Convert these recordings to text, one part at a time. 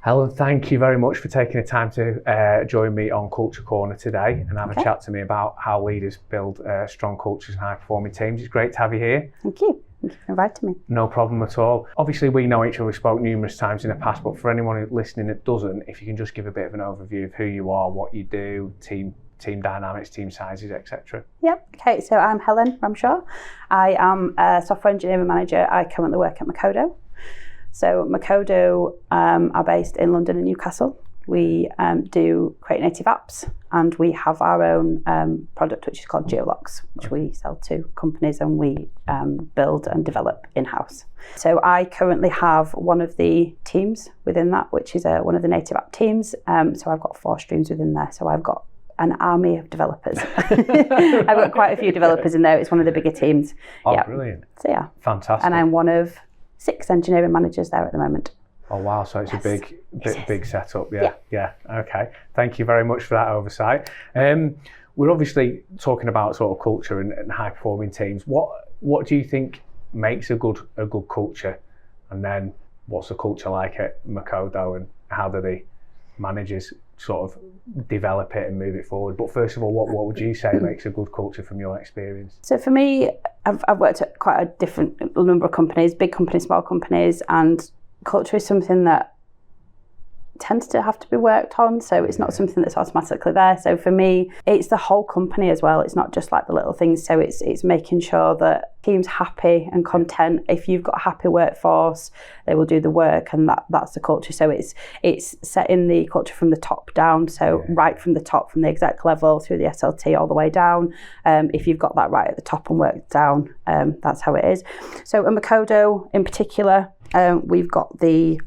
Helen, thank you very much for taking the time to join me on Cuture Corner today and have a chat to me about how leaders build strong cultures and high-performing teams. It's great to have you here. Thank you. Thank you for inviting me. No problem at all. Obviously, we know each other. We spoke numerous times in the past, but for anyone who's listening that doesn't, if you can just give a bit of an overview of who you are, what you do, team dynamics, team sizes, etc. Yep. Okay, so I'm Helen Ramshaw. I am a software engineering manager. I currently work at mkodo. So mkodo are based in London and Newcastle. We do create native apps, and we have our own product which is called Geolox, which we sell to companies and we build and develop in-house. So I currently have one of the teams within that, which is one of the native app teams. So I've got 4 streams within there. So I've got an army of developers. I've got quite a few developers in there. It's one of the bigger teams. Oh, yeah. Brilliant. So yeah. Fantastic. And I'm one of 6 engineering managers there at the moment. Oh wow, so it's a big setup. Yeah. Okay. Thank you very much for that oversight. We're obviously talking about sort of culture and high performing teams. What do you think makes a good culture? And then what's the culture like at mkodo, and how do the managers sort of develop it and move it forward? But first of all, what would you say makes a good culture from your experience? So for me, I've worked at quite a different number of companies, big companies, small companies, and culture is something that tends to have to be worked on, so it's not something that's automatically there. So for me, it's the whole company as well. It's not just like the little things. So it's making sure that team's happy and content. If you've got a happy workforce, they will do the work, and that's the culture. So it's setting the culture from the top down. So right from the top, from the exec level through the SLT all the way down. If you've got that right at the top and worked down, that's how it is. So at mkodo in particular, we've got the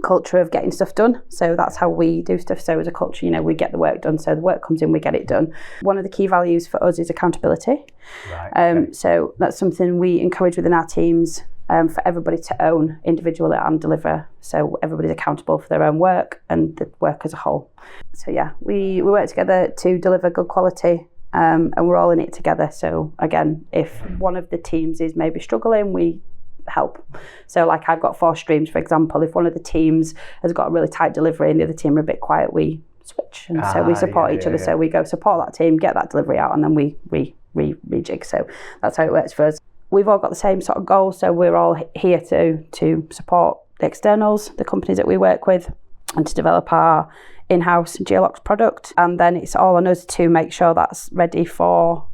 culture of getting stuff done. So that's how we do stuff. So as a culture, we get the work done. So the work comes in, we get it done. One of the key values for us is accountability. Right. So that's something we encourage within our teams, for everybody to own individually and deliver. So everybody's accountable for their own work and the work as a whole. So yeah, we work together to deliver good quality, and we're all in it together. So again, if one of the teams is maybe struggling, we help. So like I've got 4 streams, for example. If one of the teams has got a really tight delivery and the other team are a bit quiet, we switch, and so we support each other. So we go support that team, get that delivery out, and then we rejig. So that's how it works for us. We've all got the same sort of goal, so we're all here to support the externals, the companies that we work with, and to develop our in-house Geolox product. And then it's all on us to make sure that's ready for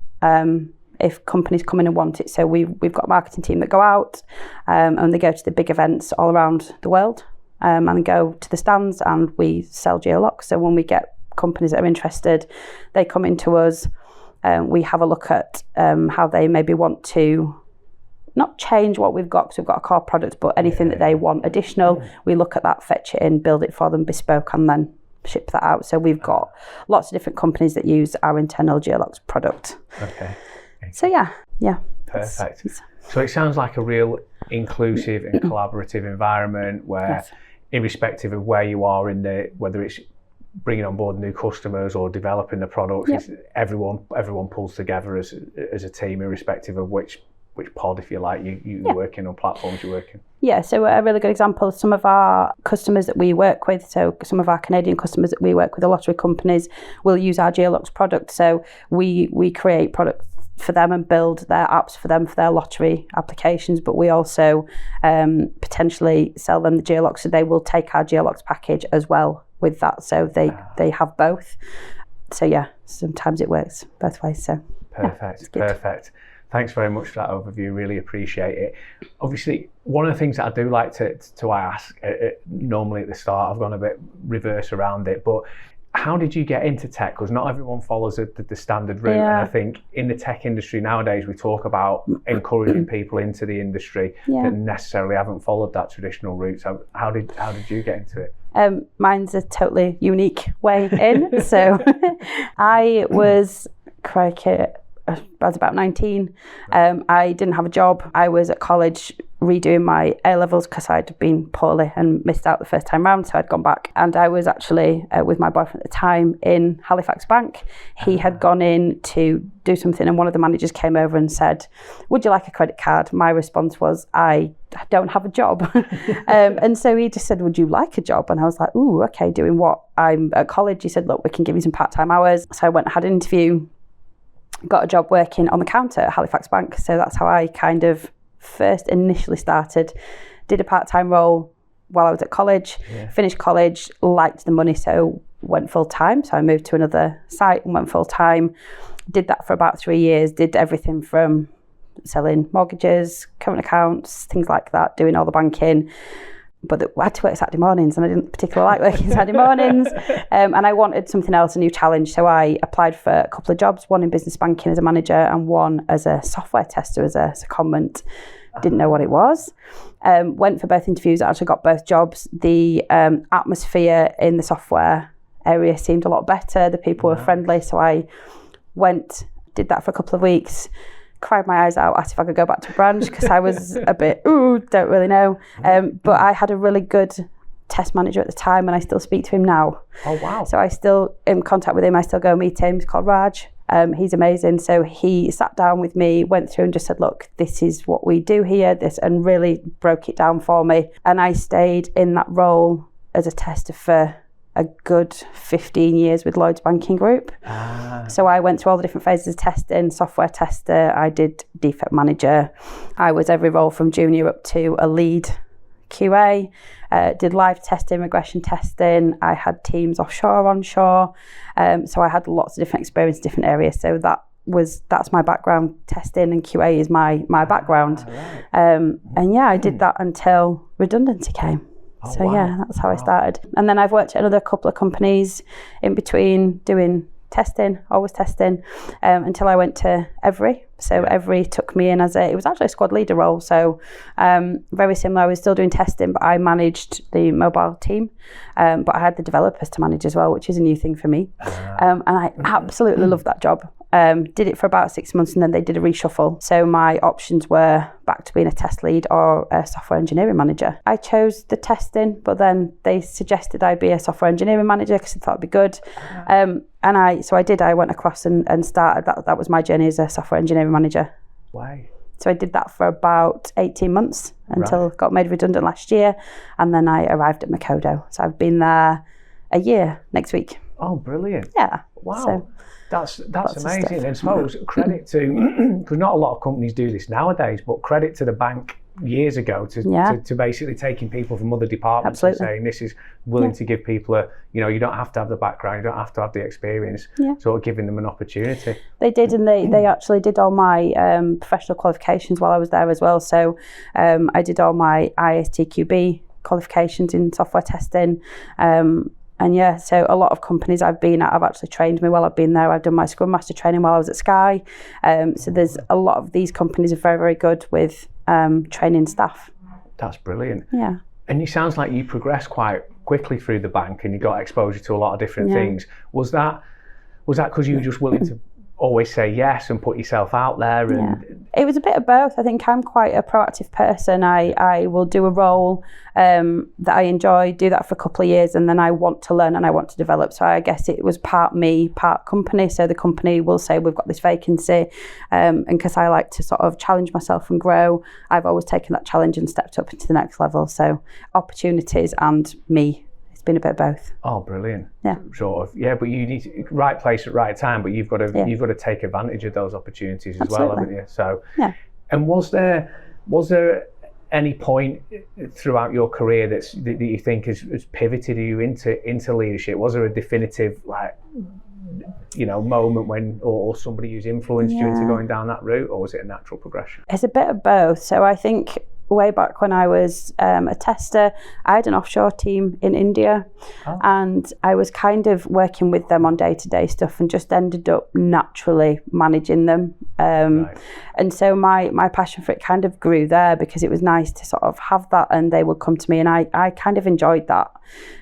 if companies come in and want it. So we've got a marketing team that go out and they go to the big events all around the world, and go to the stands, and we sell Geolox. So when we get companies that are interested, they come into us, we have a look at how they maybe want to not change what we've got, because we've got a core product, but anything that they want additional, we look at that, fetch it in, build it for them bespoke, and then ship that out. So we've got lots of different companies that use our internal Geolox product. Okay. So yeah. Perfect. So it sounds like a real inclusive and collaborative environment where, irrespective of where you are whether it's bringing on board new customers or developing the products, everyone pulls together as a team, irrespective of which pod, if you like, you work in, or platforms you work in. Yeah, so a really good example, some of our customers that we work with, so some of our Canadian customers that we work with, the lottery companies, will use our Geolox product. So we create products for them and build their apps for them for their lottery applications, but we also potentially sell them the Geolox, so they will take our Geolox package as well with that, so they have both. So yeah, sometimes it works both ways. So perfect. Thanks very much for that overview, really appreciate it. Obviously, one of the things that I do like to ask, normally at the start, I've gone a bit reverse around it, but how did you get into tech? Because not everyone follows the standard route, and I think in the tech industry nowadays we talk about encouraging people into the industry that necessarily haven't followed that traditional route. So how did you get into it? Mine's a totally unique way in. So I was I was about 19. I didn't have a job. I was at college redoing my A-levels because I'd been poorly and missed out the first time round, so I'd gone back. And I was actually with my boyfriend at the time in Halifax Bank. He had gone in to do something, and one of the managers came over and said, "Would you like a credit card?" My response was, "I don't have a job." And so he just said, "Would you like a job?" And I was like, "Ooh, okay, doing what?" I'm at college. He said, "Look, we can give you some part-time hours." So I went and had an interview, got a job working on the counter at Halifax Bank. So that's how I kind of first initially started. Did a part-time role while I was at college, finished college, liked the money, so went full-time. So I moved to another site and went full-time. Did that for about 3 years, did everything from selling mortgages, current accounts, things like that, doing all the banking. But I had to work Saturday mornings, and I didn't particularly like working Saturday mornings. And I wanted something else, a new challenge. So I applied for a couple of jobs, one in business banking as a manager and one as a software tester as a secondment. Didn't know what it was. Went for both interviews, actually got both jobs. The atmosphere in the software area seemed a lot better. The people were friendly. So I went, did that for a couple of weeks. Cried my eyes out, asked if I could go back to branch because I was a bit, don't really know. But I had a really good test manager at the time, and I still speak to him now. Oh, wow. So I still in contact with him. I still go meet him. He's called Raj. He's amazing. So he sat down with me, went through and just said, "Look, this is what we do here," and really broke it down for me. And I stayed in that role as a tester for a good 15 years with Lloyds Banking Group. So I went through all the different phases of testing, software tester, I did defect manager. I was every role from junior up to a lead QA, did live testing, regression testing. I had teams offshore, onshore. So I had lots of different experience in different areas. So that's my background. Testing and QA is my background. And I did that until redundancy came. That's how I started. And then I've worked at another couple of companies in between doing testing, always testing, until I went to Every. So Every took me in it was actually a squad leader role. So very similar. I was still doing testing, but I managed the mobile team. But I had the developers to manage as well, which is a new thing for me. And I absolutely loved that job. Did it for about 6 months, and then they did a reshuffle. So my options were back to being a test lead or a software engineering manager. I chose the testing, but then they suggested I be a software engineering manager because I thought it'd be good. And I did. I went across and started. That was my journey as a software engineering manager. Wow. So I did that for about 18 months until got made redundant last year, and then I arrived at mkodo. So I've been there a year next week. Oh, brilliant! Yeah. Wow. So, that's amazing. And I suppose credit to, because not a lot of companies do this nowadays, but credit to the bank years ago to basically taking people from other departments and saying this is willing to give people you don't have to have the background, you don't have to have the experience, sort of giving them an opportunity. They did, and they actually did all my professional qualifications while I was there as well. So I did all my ISTQB qualifications in software testing. And so a lot of companies I've been at have actually trained me while I've been there. I've done my Scrum Master training while I was at Sky. So there's a lot of these companies are very, very good with training staff. That's brilliant. Yeah. And it sounds like you progressed quite quickly through the bank and you got exposure to a lot of different things. Was that because you were just willing to always say yes and put yourself out there? And it was a bit of both. I think I'm quite a proactive person. I will do a role that I enjoy, do that for a couple of years, and then I want to learn and I want to develop. So I guess it was part me, part company. So the company will say, we've got this vacancy, and because I like to sort of challenge myself and grow, I've always taken that challenge and stepped up into the next level. So opportunities and me. Been a bit of both. Oh, brilliant. Yeah. Sort of. Yeah, but you need right place at right time, but you've got to take advantage of those opportunities as well, haven't you? So And was there any point throughout your career that you think has pivoted you into leadership? Was there a definitive moment when or somebody who's influenced you into going down that route, or was it a natural progression? It's a bit of both. So I think way back when I was a tester, I had an offshore team in India, and I was kind of working with them on day-to-day stuff and just ended up naturally managing them. And so my passion for it kind of grew there because it was nice to sort of have that, and they would come to me, and I kind of enjoyed that.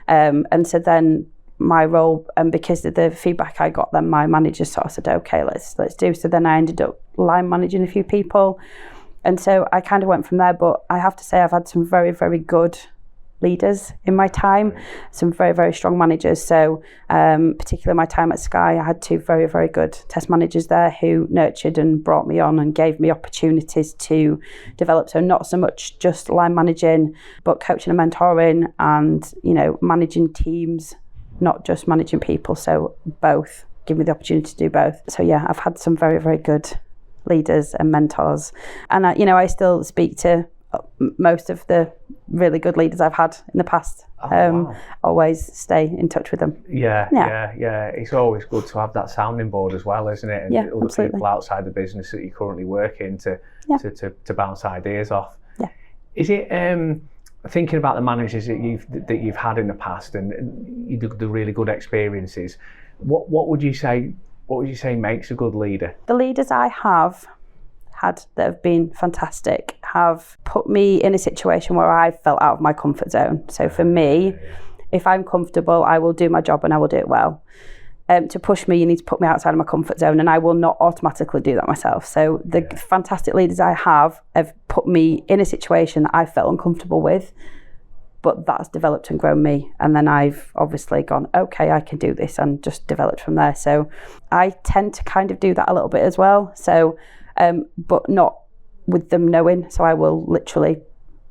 And so then my role, and because of the feedback I got, then my manager sort of said, okay, let's do. So then I ended up line managing a few people, and so I kind of went from there. But I have to say, I've had some very, very good leaders in my time, some very, very strong managers. So particularly my time at Sky, I had 2 very, very good test managers there who nurtured and brought me on and gave me opportunities to develop. So not so much just line managing, but coaching and mentoring, and managing teams, not just managing people. So both, give me the opportunity to do both. So yeah, I've had some very, very good leaders and mentors, and I still speak to most of the really good leaders I've had in the past. Wow. Always stay in touch with them. Yeah. It's always good to have that sounding board as well, isn't it? And other absolutely. People outside the business that you currently work in to bounce ideas off. Yeah. Is it thinking about the managers that you've had in the past and the really good experiences? What would you say? What would you say makes a good leader? The leaders I have had that have been fantastic have put me in a situation where I felt out of my comfort zone. So for me, if I'm comfortable, I will do my job and I will do it well. To push me, you need to put me outside of my comfort zone, and I will not automatically do that myself. So the fantastic leaders I have put me in a situation that I felt uncomfortable with, but that's developed and grown me. And then I've obviously gone, okay, I can do this, and just developed from there. So I tend to kind of do that a little bit as well. So but not with them knowing. So I will literally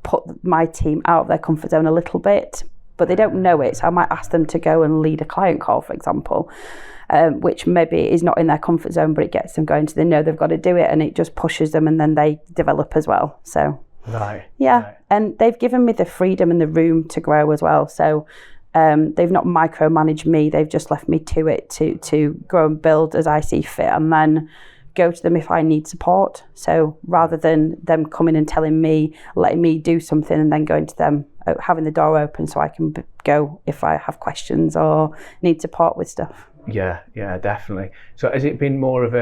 put my team out of their comfort zone a little bit, but they don't know it. So I might ask them to go and lead a client call, for example, which maybe is not in their comfort zone, but it gets them going. So they know they've got to do it, and it just pushes them, and then they develop as well. So and they've given me the freedom and the room to grow as well. So they've not micromanaged me. They've just left me to it to grow and build as I see fit, and then go to them if I need support. So rather than them coming and telling me, letting me do something, and then going to them, having the door open so I can go if I have questions or need support with stuff. Yeah, definitely. So has it been more of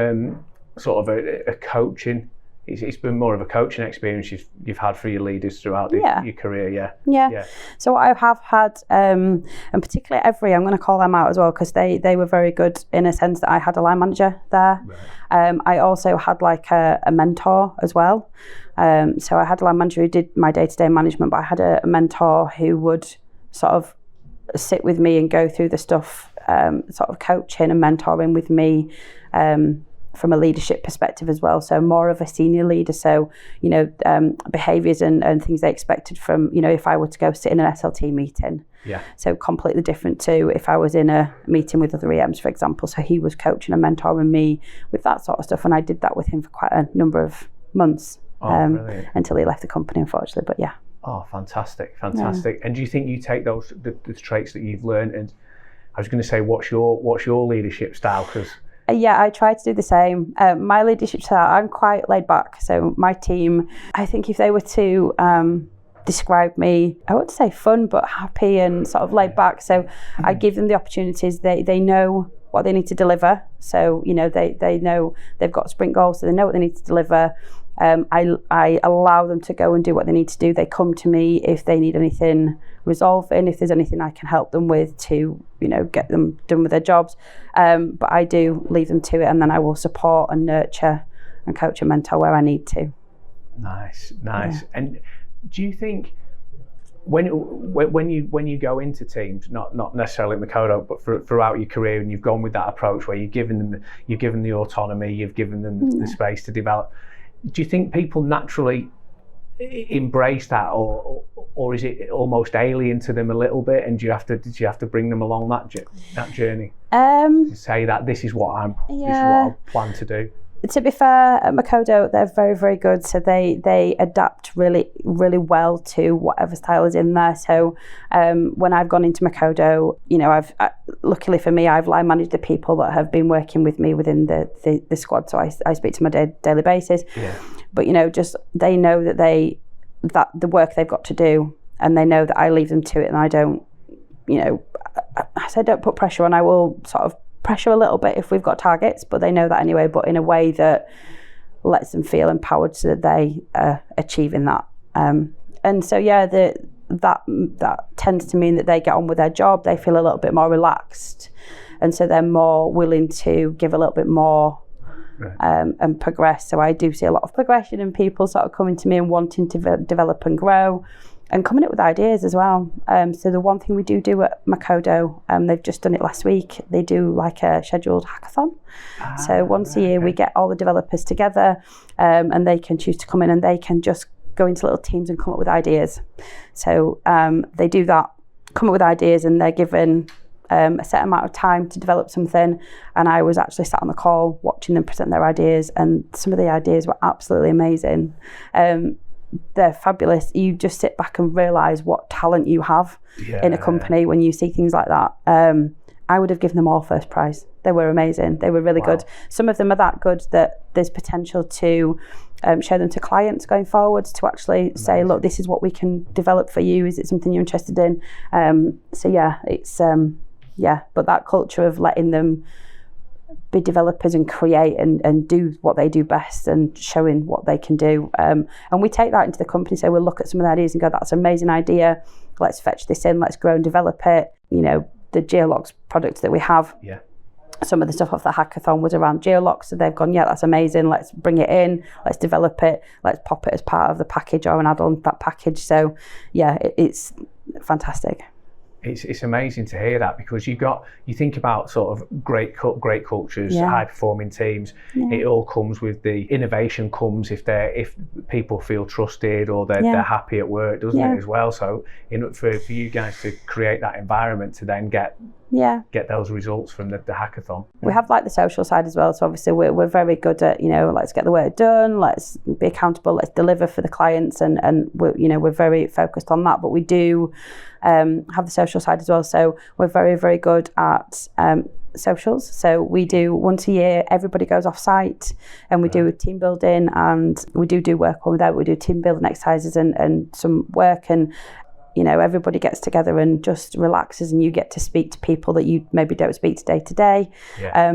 sort of a coaching? It's been more of a coaching experience you've had for your leaders throughout your career, yeah. So what I have had, and particularly I'm going to call them out as well, because they were very good in a sense that I had a line manager there. Right. I also had like a mentor as well. So I had a line manager who did my day-to-day management, but I had a mentor who would sort of sit with me and go through the stuff, sort of coaching and mentoring with me, from a leadership perspective as well. So more of a senior leader. So, behaviours and things they expected from, if I were to go sit in an SLT meeting. Yeah. So completely different to if I was in a meeting with other EMs, for example. So he was coaching and mentoring me with that sort of stuff. And I did that with him for quite a number of months until he left the company, unfortunately. But yeah. Oh, fantastic. Yeah. And do you think you take those the traits that you've learned, and I was going to say, what's your leadership style? Because yeah, I try to do the same. My leadership style, I'm quite laid back. So my team, I think if they were to describe me, I wouldn't say fun, but happy and sort of laid back. So I give them the opportunities. They know what they need to deliver. So, they know they've got sprint goals, so they know what they need to deliver. I allow them to go and do what they need to do. They come to me if they need anything resolving, if there's anything I can help them with to, get them done with their jobs. But I do leave them to it, and then I will support and nurture and coach and mentor where I need to. Nice. Yeah. And do you think when you go into teams, not necessarily at mkodo, but throughout your career, and you've gone with that approach where you've given them the autonomy, you've given them the space to develop, do you think people naturally embrace that, or is it almost alien to them a little bit? And did you have to bring them along that journey? Say that this is what I plan to do. To be fair, at mkodo, they're very, very good. So they adapt really, really well to whatever style is in there. So when I've gone into mkodo, luckily for me, I've line managed the people that have been working with me within the squad. So I speak to them on a daily basis. Yeah. But just they know that that the work they've got to do, and they know that I leave them to it, and I don't, I don't put pressure on. I will sort of pressure a little bit if we've got targets, but they know that anyway, but in a way that lets them feel empowered so that they are achieving that. And so the that tends to mean that they get on with their job, they feel a little bit more relaxed, and so they're more willing to give a little bit more. Right. And progress. So I do see a lot of progression in people sort of coming to me and wanting to develop and grow, and coming up with ideas as well. So the one thing we do at mkodo, they've just done it last week, they do like a scheduled hackathon. So once a year we get all the developers together, and they can choose to come in and they can just go into little teams and come up with ideas. So they do that, come up with ideas, and they're given a set amount of time to develop something, and I was actually sat on the call watching them present their ideas, and some of the ideas were absolutely amazing. They're fabulous. You just sit back and realise what talent you have in a company when you see things like that. I would have given them all first prize. They were amazing. They were really good. Some of them are that good that there's potential to show them to clients going forwards, to actually say, look, this is what we can develop for you. Is it something you're interested in? So yeah, it's but that culture of letting them be developers and create and do what they do best and showing what they can do. And we take that into the company. So we'll look at some of the ideas and go, that's an amazing idea. Let's fetch this in. Let's grow and develop it. You know, the geologs product that we have. Yeah. Some of the stuff off the hackathon was around geologs. So they've gone, yeah, that's amazing. Let's bring it in. Let's develop it. Let's pop it as part of the package or an add-on to that package. So yeah, it's fantastic. It's amazing to hear that, because you think about sort of great cultures, high performing teams. It all comes with the innovation comes if people feel trusted or they're happy at work, doesn't it, as well? So for you guys to create that environment to then get those results from the hackathon. We have like the social side as well. So obviously we're very good at, let's get the work done, let's be accountable, let's deliver for the clients, and we're very focused on that. But we do have the social side as well. So we're very, very good at socials. So we do once a year, everybody goes off site and we do team building, and we do work on that. We do team building exercises and some work, and everybody gets together and just relaxes, and you get to speak to people that you maybe don't speak to day.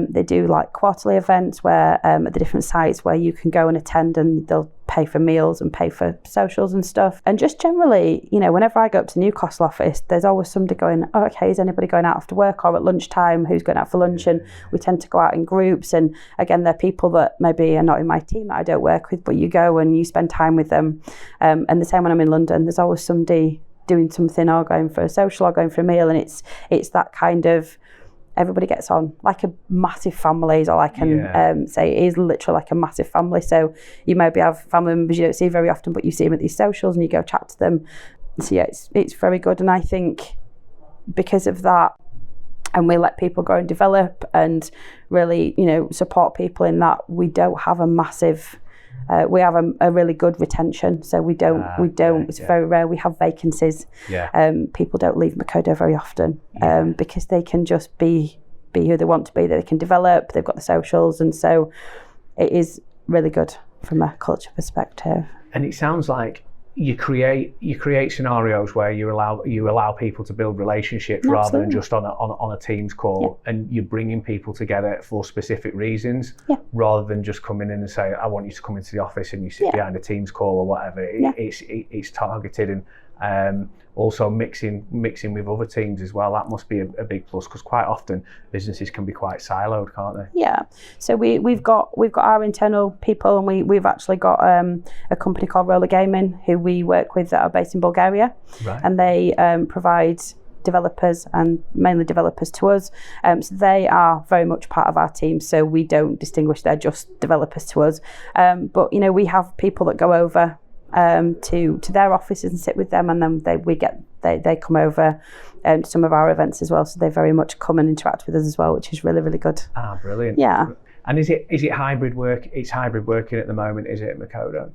They do like quarterly events where at the different sites where you can go and attend, and they'll pay for meals and pay for socials and stuff. And just generally, whenever I go up to the Newcastle office, there's always somebody going, oh, okay, is anybody going out after work or at lunchtime? Who's going out for lunch? And we tend to go out in groups. And again, they're people that maybe are not in my team that I don't work with, but you go and you spend time with them. And the same when I'm in London, there's always somebody doing something or going for a social or going for a meal, and it's that kind of everybody gets on like a massive family, is all I can say. It is literally like a massive family. So you maybe have family members you don't see very often, but you see them at these socials and you go chat to them. So yeah, it's very good. And I think because of that, and we let people grow and develop and really support people in that, we don't have a massive we have a really good retention, so we don't. It's very rare we have vacancies. People don't leave mkodo very often because they can just be who they want to be. They can develop. They've got the socials, and so it is really good from a culture perspective. And it sounds like you create scenarios where you allow people to build relationships rather than just on a Teams call, and you're bringing people together for specific reasons rather than just coming in and say, I want you to come into the office and you sit behind a Teams call or whatever. It's targeted, and also mixing with other teams as well. That must be a big plus, because quite often businesses can be quite siloed, can't they? Yeah. So we've got our internal people, and we've actually got a company called Roller Gaming who we work with that are based in Bulgaria, and they provide developers, and mainly developers to us. So they are very much part of our team. So we don't distinguish; they're just developers to us. But we have people that go over to their offices and sit with them, and then they come over to some of our events as well, so they very much come and interact with us as well, which is really, really good. Brilliant. And is it hybrid work? It's hybrid working at the moment, is it, at mkodo?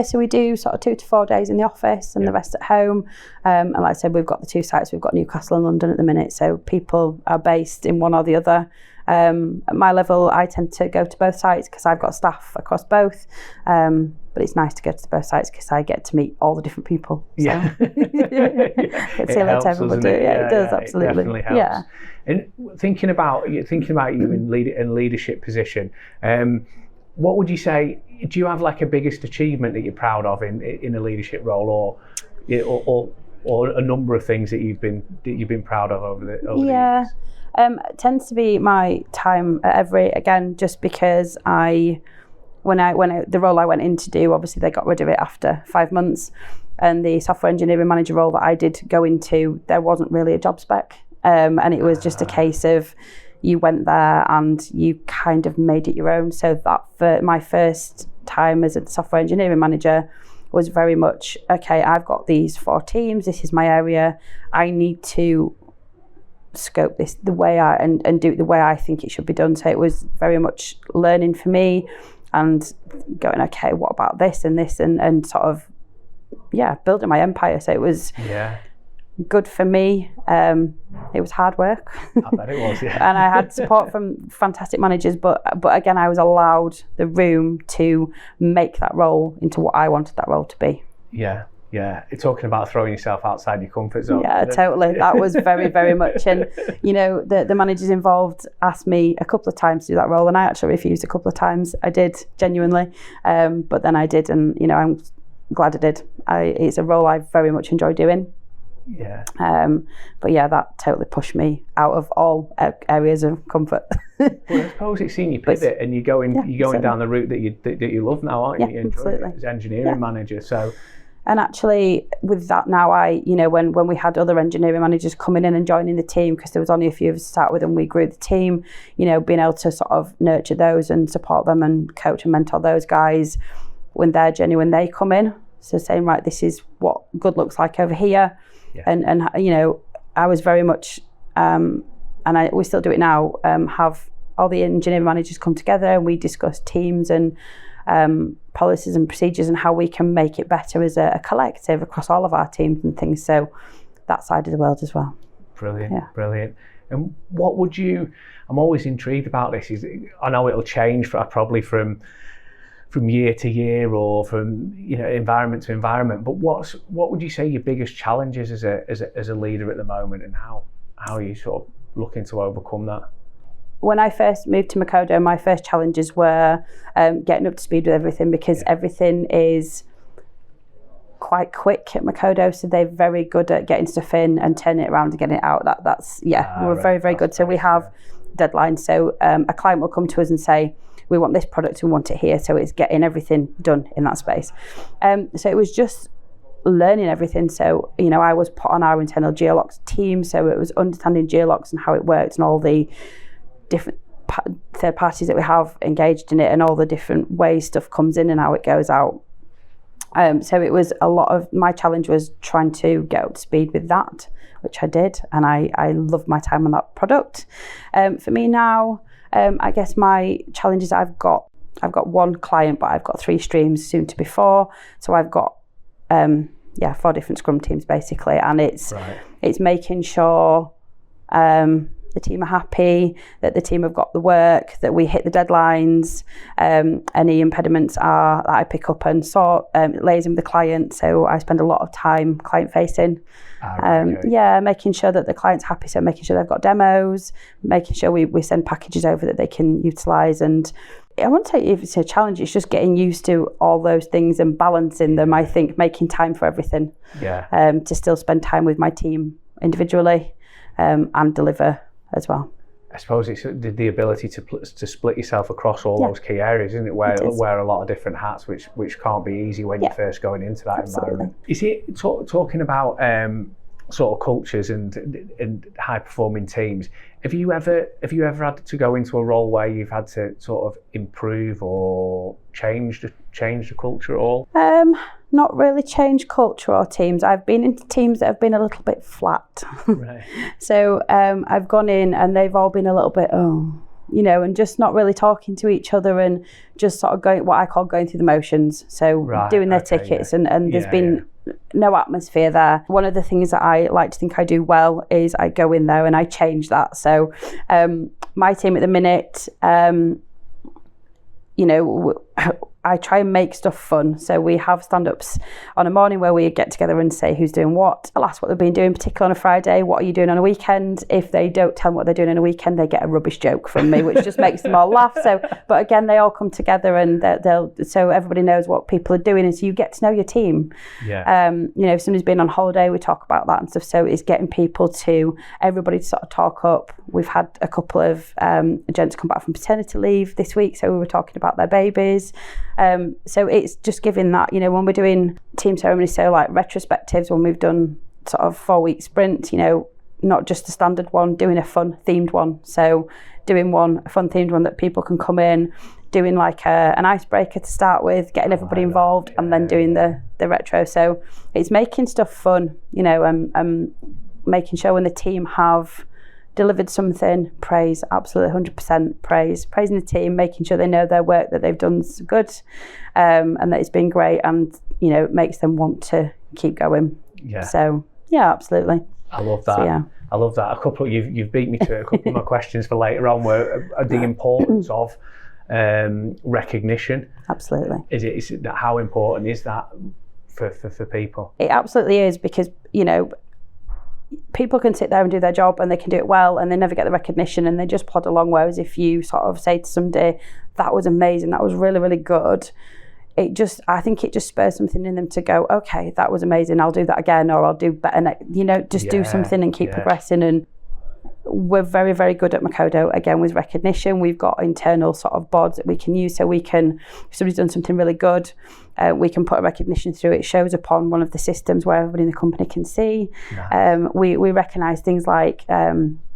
So we do sort of 2 to 4 days in the office and the rest at home, and like I said, we've got the 2 sites. We've got Newcastle and London at the minute, so people are based in one or the other. At my level, I tend to go to both sites because I've got staff across both. But it's nice to go to both sites because I get to meet all the different people. So. It helps, doesn't it? It does, absolutely. It definitely helps. And thinking about you in leadership position, what would you say? Do you have like a biggest achievement that you're proud of in a leadership role, or or a number of things that you've been proud of over the years? It tends to be my time at Every, again, just because the role I went in to do, obviously they got rid of it after 5 months, and the software engineering manager role that I did go into, there wasn't really a job spec, and it was just a case of you went there and you kind of made it your own. So that for my first time as a software engineering manager was very much, okay, I've got these 4 teams, this is my area, I need to scope this the way and do it the way I think it should be done. So it was very much learning for me and going, okay, what about this and sort of building my empire. So it was good for me. It was hard work. I bet it was, yeah. And I had support from fantastic managers, but again, I was allowed the room to make that role into what I wanted that role to be. Yeah. You're talking about throwing yourself outside your comfort zone. Yeah, totally. That was very, very much. And, the managers involved asked me a couple of times to do that role, and I actually refused a couple of times. I did, genuinely. But then I did, and, I'm glad I did. It's a role I very much enjoy doing. Yeah. But that totally pushed me out of all areas of comfort. Well, I suppose it's seen you pivot, and you're going down the route that you love now, aren't you? Yeah, you enjoy absolutely. it as engineering manager. So. And actually, with that now, when we had other engineering managers coming in and joining the team, because there was only a few of us to start with, and we grew the team, being able to sort of nurture those and support them and coach and mentor those guys when their journey, when they come in. So saying, right, this is what good looks like over here. Yeah. And I was very much, we still do it now, have all the engineering managers come together and we discuss teams and policies and procedures and how we can make it better as a collective across all of our teams and things. So that side of the world as well. Brilliant, brilliant. And what would you, I'm always intrigued about this, I know it'll change probably from year to year or from environment to environment, but what would you say your biggest challenges as a leader at the moment, and how are you sort of looking to overcome that? When I first moved to mkodo, my first challenges were getting up to speed with everything, because everything is quite quick at mkodo, so they're very good at getting stuff in and turning it around and getting it out. We're very, very good. So we have deadlines. So a client will come to us and say, we want this product, we want it here. So it's getting everything done in that space. So it was just learning everything. So, I was put on our internal geologs team. So it was understanding geologs and how it worked and all the different third parties that we have engaged in it and all the different ways stuff comes in and how it goes out. So it was a lot of, my challenge was trying to get up to speed with that, which I did. And I loved my time on that product. For me now, I guess my challenge is I've got one client, but I've got 3 streams, soon to be 4. So I've got 4 different scrum teams basically, and it's making sure the team are happy, that the team have got the work, that we hit the deadlines, any impediments that I pick up and sort, liaising with the client. So I spend a lot of time client facing. Making sure that the client's happy, so making sure they've got demos, making sure we send packages over that they can utilise. And I wouldn't say if it's a challenge, it's just getting used to all those things and balancing them. I think making time for everything, to still spend time with my team individually, and deliver as well. I suppose it's the ability to split yourself across all those key areas, isn't it? Wear a lot of different hats, which can't be easy when you're first going into that environment. Is it talking about sort of cultures and high performing teams? Have you ever had to go into a role where you've had to sort of improve or change the culture at all? Not really change culture or teams. I've been into teams that have been a little bit flat. Right. So I've gone in and they've all been a little bit, and just not really talking to each other and just sort of going, what I call going through the motions. So doing their tickets and there's been no atmosphere there. One of the things that I like to think I do well is I go in there and I change that. So my team at the minute, I try and make stuff fun. So we have stand-ups on a morning where we get together and say who's doing what. I'll ask what they've been doing, particularly on a Friday. What are you doing on a weekend? If they don't tell me what they're doing on a weekend, they get a rubbish joke from me, which just makes them all laugh. So, but again, they all come together and so everybody knows what people are doing, and so you get to know your team. Yeah. If somebody's been on holiday, we talk about that and stuff. So it's getting everybody to sort of talk up. We've had a couple of gents come back from paternity leave this week, so we were talking about their babies. So it's just giving that, when we're doing team ceremonies, so like retrospectives, when we've done sort of 4-week sprint, not just a standard one, doing a fun themed one. So doing a fun themed one that people can come in, doing like an icebreaker to start with, getting everybody involved, and then doing the retro. So it's making stuff fun, making sure when the team have delivered something, praise, absolutely 100% praising the team, making sure they know their work that they've done is good, and that it's been great, and it makes them want to keep going. Yeah. So yeah, absolutely. I love that. So, yeah. I love that. You've beat me to a couple of my questions for later on, were the importance of recognition. Absolutely. Is it how important is that for people? It absolutely is, because people can sit there and do their job and they can do it well and they never get the recognition and they just plod along, whereas if you sort of say to somebody, that was amazing, that was really, really good, I think it just spurs something in them to go, okay, that was amazing, I'll do that again, or I'll do better do something and keep progressing. And we're very, very good at mkodo, again, with recognition. We've got internal sort of boards that we can use, so we can, if somebody's done something really good, we can put a recognition through. It shows up on one of the systems where everybody in the company can see. Nice. We recognise things like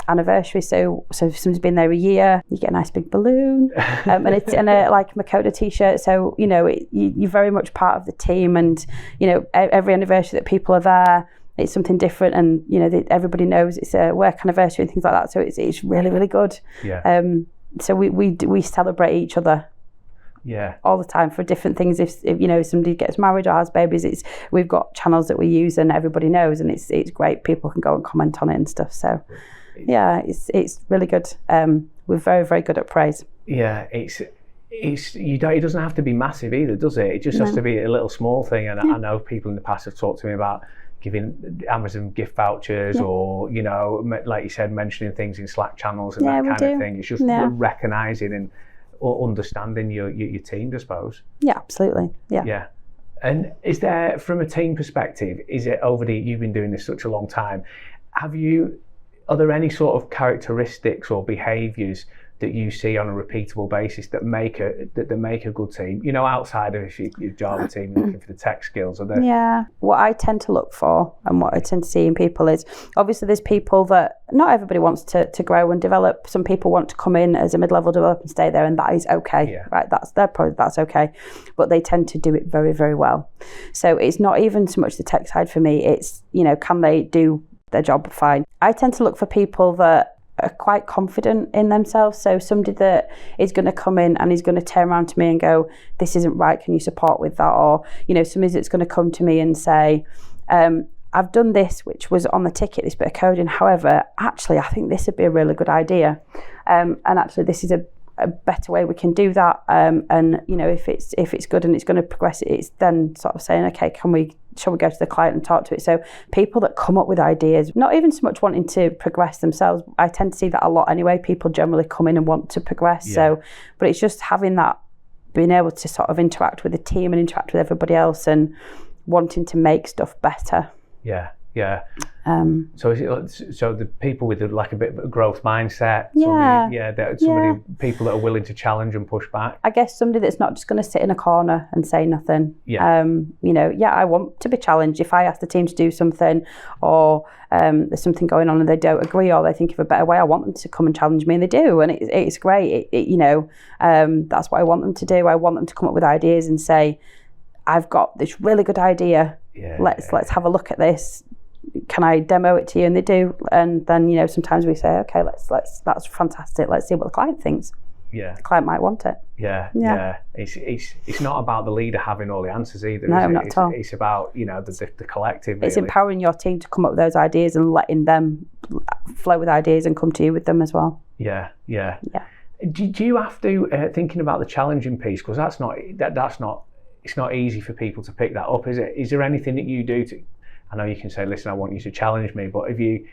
anniversary, so if somebody's been there a year, you get a nice big balloon, and it's in a like mkodo t-shirt, so you're very much part of the team, and every anniversary that people are there, it's something different, and everybody knows it's a work anniversary and things like that, so it's really, really good. So we celebrate each other all the time for different things. If somebody gets married or has babies, we've got channels that we use and everybody knows, and it's great. People can go and comment on it and stuff, so yeah, it's really good. We're very, very good at praise. Yeah, it doesn't have to be massive either, does it? It just has to be a little small thing. And I know people in the past have talked to me about giving Amazon gift vouchers, or like you said, mentioning things in Slack channels and that kind of thing. It's just recognising and understanding your team, I suppose. Yeah, absolutely. Yeah. And is there, from a team perspective, you've been doing this such a long time, are there any sort of characteristics or behaviours that you see on a repeatable basis that make a good team? Outside of if your Java team looking for the tech skills, are there? Yeah. What I tend to look for and what I tend to see in people is, obviously there's people that not everybody wants to grow and develop. Some people want to come in as a mid-level developer and stay there, and that is okay. Right? That's okay. But they tend to do it very, very well. So it's not even so much the tech side for me. It's, can they do their job fine? I tend to look for people that are quite confident in themselves. So somebody that is going to come in and is going to turn around to me and go, this isn't right, can you support with that? Or, somebody that's going to come to me and say, I've done this, which was on the ticket, this bit of coding. However, actually, I think this would be a really good idea. And actually, this is a better way we can do that. And if it's good and it's going to progress, it's then sort of saying, okay, shall we go to the client and talk to it? So people that come up with ideas, not even so much wanting to progress themselves. I tend to see that a lot anyway. People generally come in and want to progress. So, but it's just having that, being able to sort of interact with the team and interact with everybody else and wanting to make stuff better. So the people with like a bit of a growth mindset, people that are willing to challenge and push back. I guess somebody that's not just going to sit in a corner and say nothing. I want to be challenged. If I ask the team to do something, or there's something going on and they don't agree, or they think of a better way, I want them to come and challenge me, and they do, and it's great. That's what I want them to do. I want them to come up with ideas and say, I've got this really good idea. Let's have a look at this. Can I demo it to you? And they do. And then, sometimes we say, okay, that's fantastic. Let's see what the client thinks. The client might want it. It's not about the leader having all the answers either. No, not at all. It's about, the collective. Really. It's empowering your team to come up with those ideas and letting them flow with ideas and come to you with them as well. Do you have to thinking about the challenging piece, because that's not it's not easy for people to pick that up, is it? Is there anything that you do to? I know you can say, listen, I want you to challenge me, but if you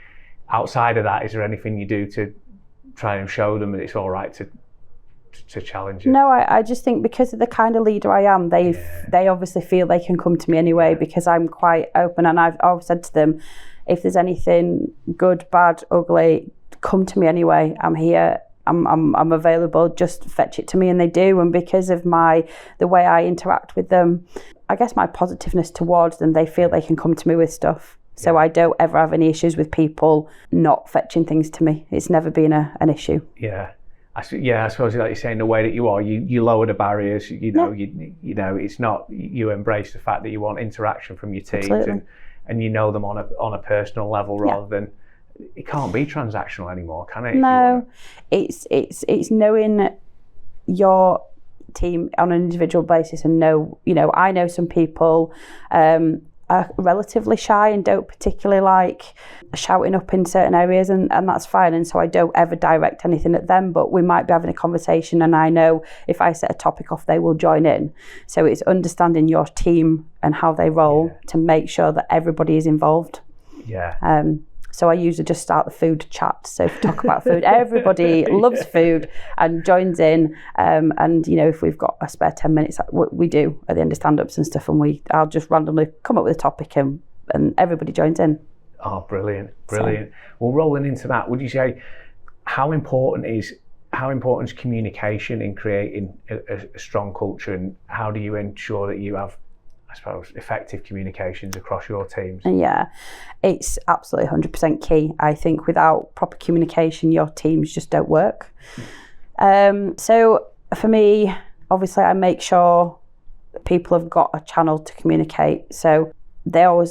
outside of that, is there anything you do to try and show them that it's all right to challenge you? No, I just think because of the kind of leader I am, they obviously feel they can come to me anyway because I'm quite open, and I've always said to them, if there's anything good, bad, ugly, come to me anyway. I'm here. I'm available. Just fetch it to me, and they do. And because of the way I interact with them, I guess my positiveness towards them, they feel they can come to me with stuff. So I don't ever have any issues with people not fetching things to me. It's never been an issue. Yeah. I suppose like you're saying, the way that you are, you lower the barriers. You know, it's not, you embrace the fact that you want interaction from your teams, and you know them on a personal level rather than. It can't be transactional anymore, can it? No, it's knowing your team on an individual basis, and I know some people are relatively shy and don't particularly like shouting up in certain areas, and that's fine. And so I don't ever direct anything at them, but we might be having a conversation, and I know if I set a topic off, they will join in. So it's understanding your team and how they roll to make sure that everybody is involved. Yeah. So I usually just start the food chat. So if we talk about food, everybody loves food and joins in. And if we've got a spare 10 minutes, we do at the end of stand-ups and stuff, and I'll just randomly come up with a topic and everybody joins in. Oh, brilliant. Well, rolling into that, would you say how important is communication in creating a strong culture, and how do you ensure that you have, I suppose, effective communications across your teams? Yeah, it's absolutely 100% key. I think without proper communication, your teams just don't work. So for me, obviously, I make sure that people have got a channel to communicate. So they know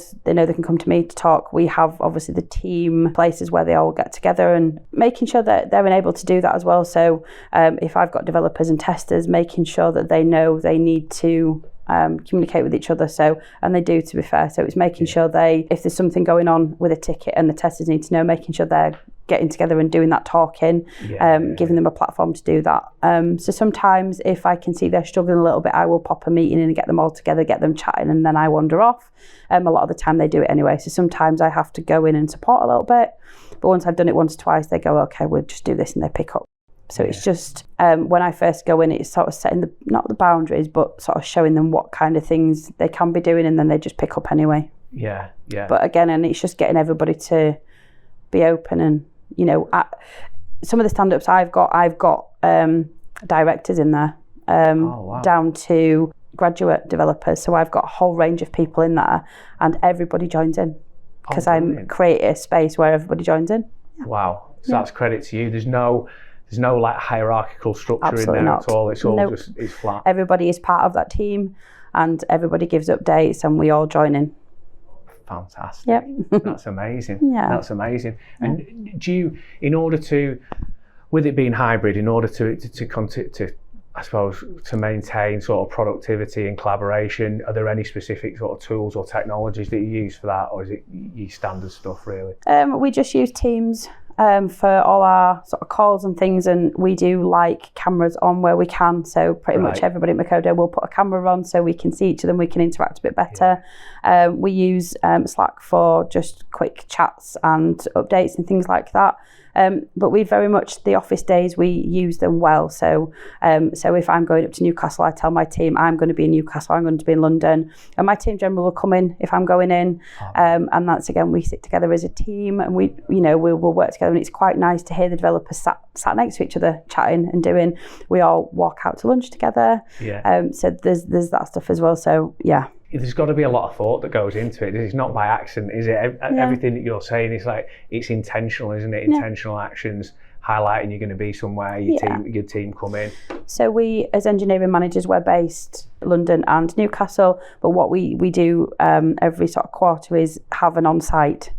they can come to me to talk. We have obviously the team places where they all get together, and making sure that they're enabled to do that as well. So if I've got developers and testers, making sure that they know they need to communicate with each other. So, and they do, to be fair. So it's making sure if there's something going on with a ticket and the testers need to know, making sure they're getting together and doing that talking, giving them a platform to do that. So sometimes if I can see they're struggling a little bit, I will pop a meeting in and get them all together, get them chatting, and then I wander off. A lot of the time they do it anyway. So sometimes I have to go in and support a little bit. But once I've done it once or twice, they go, okay, we'll just do this, and they pick up. So it's just, when I first go in, it's sort of setting not the boundaries, but sort of showing them what kind of things they can be doing, and then they just pick up anyway. Yeah. But again, and it's just getting everybody to be open, and, some of the stand-ups I've got directors in there, down to graduate developers. So I've got a whole range of people in there, and everybody joins in because I create a space where everybody joins in. Wow. So that's credit to you. There's no like hierarchical structure Absolutely in there not. at all. It's all just it's flat. Everybody is part of that team, and everybody gives updates, and we all join in. Fantastic. Yep. That's amazing. Yeah. That's amazing. And do you, in order to, with it being hybrid, in order to I suppose, to maintain sort of productivity and collaboration, are there any specific sort of tools or technologies that you use for that, or is it your standard stuff really? We just use Teams for all our sort of calls and things, and we do like cameras on where we can. So pretty much everybody at mkodo will put a camera on so we can see each of them, we can interact a bit better. We use Slack for just quick chats and updates and things like that. But we very much, the office days, we use them well. So if I'm going up to Newcastle, I tell my team I'm going to be in Newcastle, I'm going to be in London, and my team generally will come in if I'm going in. And that's, again, we sit together as a team, and we'll work together, and it's quite nice to hear the developers sat next to each other chatting and doing. We all walk out to lunch together. So there's that stuff as well. So there's got to be a lot of thought that goes into it. It's not by accident, is it? Everything that you're saying is like, it's intentional, isn't it? Intentional actions highlighting you're going to be somewhere, your team come in. So we, as engineering managers, we're based London and Newcastle, but what we do every sort of quarter is have an on-site.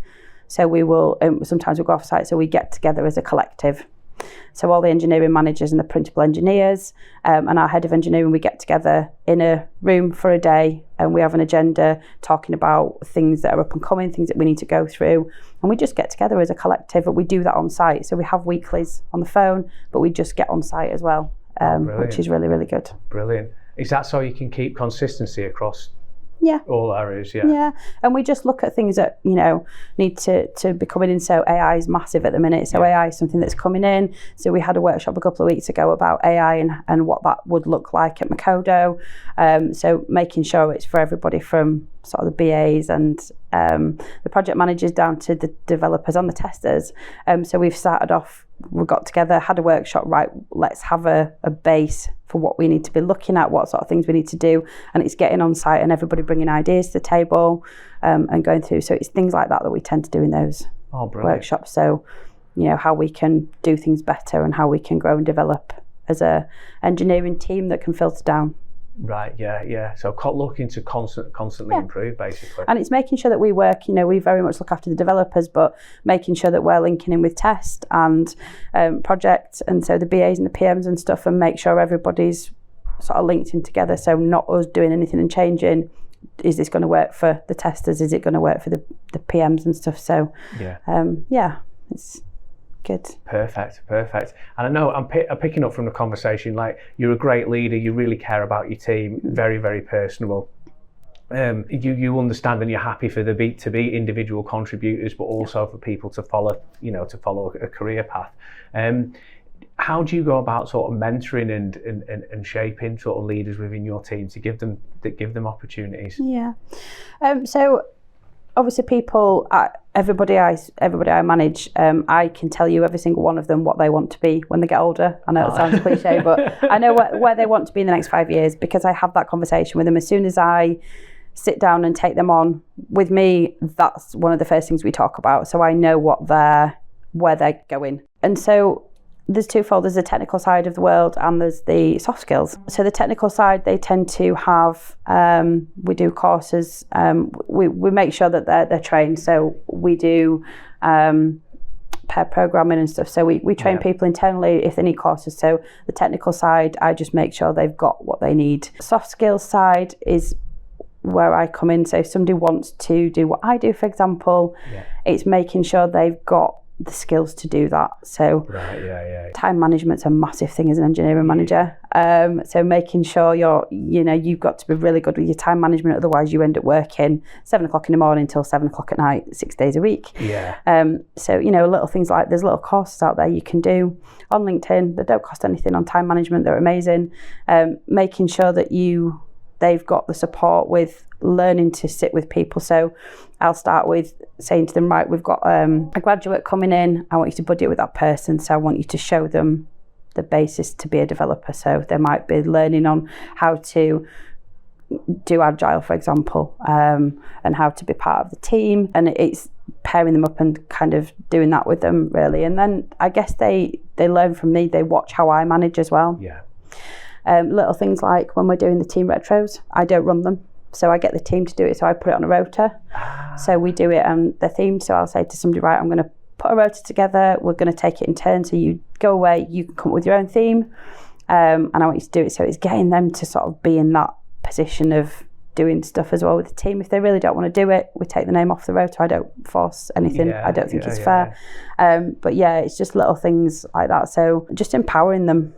So we will, sometimes we go off-site, so we get together as a collective. So all the engineering managers and the principal engineers and our head of engineering, we get together in a room for a day and we have an agenda talking about things that are up and coming, things that we need to go through. And we just get together as a collective, but we do that on site. So we have weeklies on the phone, but we just get on site as well, which is really, really good. Brilliant. Is that so you can keep consistency across all areas? Yeah, and we just look at things that need to be coming in. So AI is massive at the minute. So AI is something that's coming in. So we had a workshop a couple of weeks ago about AI and what that would look like at mkodo. So making sure it's for everybody from sort of the BAs and the project managers down to the developers and the testers. So we've started off, we got together, had a workshop, right, let's have a base for what we need to be looking at, what sort of things we need to do. And it's getting on site and everybody bringing ideas to the table and going through. So it's things like that we tend to do in those workshops. So, how we can do things better and how we can grow and develop as a engineering team that can filter down. Right, yeah. So looking to constantly improve, basically. And it's making sure that we work, we very much look after the developers, but making sure that we're linking in with test and project, and so the BAs and the PMs and stuff, and make sure everybody's sort of linked in together. So not us doing anything and changing. Is this going to work for the testers? Is it going to work for the PMs and stuff? So, it's good. Perfect. And I know I'm picking up from the conversation, like, you're a great leader, you really care about your team, very, very personable. You understand and you're happy for to be individual contributors, but also for people to follow a career path. How do you go about sort of mentoring and shaping sort of leaders within your team to give them opportunities? Yeah. So obviously people, everybody I manage, I can tell you every single one of them what they want to be when they get older. I know it sounds cliche, but I know where they want to be in the next 5 years, because I have that conversation with them. As soon as I sit down and take them on with me, that's one of the first things we talk about. So I know where they're going. And so there's twofold. There's the technical side of the world and there's the soft skills. So the technical side, they tend to have, we do courses, we make sure that they're trained. So we do pair programming and stuff. So we train people internally if they need courses. So the technical side, I just make sure they've got what they need. Soft skills side is where I come in. So if somebody wants to do what I do, for example, it's making sure they've got the skills to do that. So time management's a massive thing as an engineering manager. So making sure you've got to be really good with your time management, otherwise you end up working 7 o'clock in the morning till 7 o'clock at night, 6 days a week. So little things like, there's little courses out there you can do on LinkedIn that don't cost anything on time management. They're amazing. Making sure that they've got the support with learning to sit with people. So I'll start with saying to them, right, we've got a graduate coming in. I want you to buddy with that person. So I want you to show them the basis to be a developer. So they might be learning on how to do Agile, for example, and how to be part of the team. And it's pairing them up and kind of doing that with them, really. And then I guess they learn from me. They watch how I manage as well. Little things like when we're doing the team retros, I don't run them. So I get the team to do it, so I put it on a rota. So we do it on the theme. So I'll say to somebody, right, I'm going to put a rota together. We're going to take it in turn. So you go away, you can come up with your own theme. And I want you to do it. So it's getting them to sort of be in that position of doing stuff as well with the team. If they really don't want to do it, we take the name off the rota. I don't force anything. I don't think it's fair. But it's just little things like that. So just empowering them